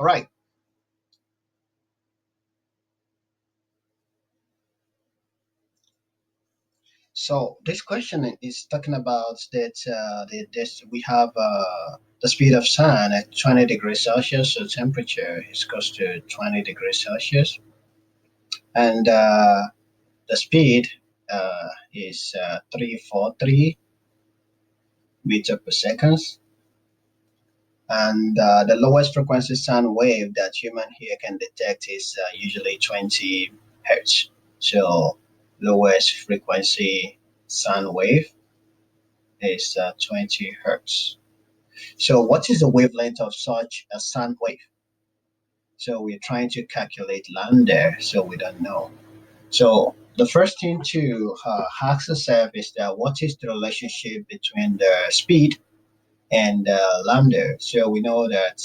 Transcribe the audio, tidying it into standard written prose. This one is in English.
All right. So this question is talking about that we have the speed of sound at 20 degrees Celsius, so temperature is close to 20 degrees Celsius, and the speed is 343 meter per second, and the lowest frequency sound wave that human ear can detect is usually 20 hertz. So lowest frequency sound wave is 20 hertz. So what is the wavelength of such a sound wave? So we're trying to calculate lambda, so we don't know. So the first thing to ask yourself is that what is the relationship between the speed and lambda? So we know that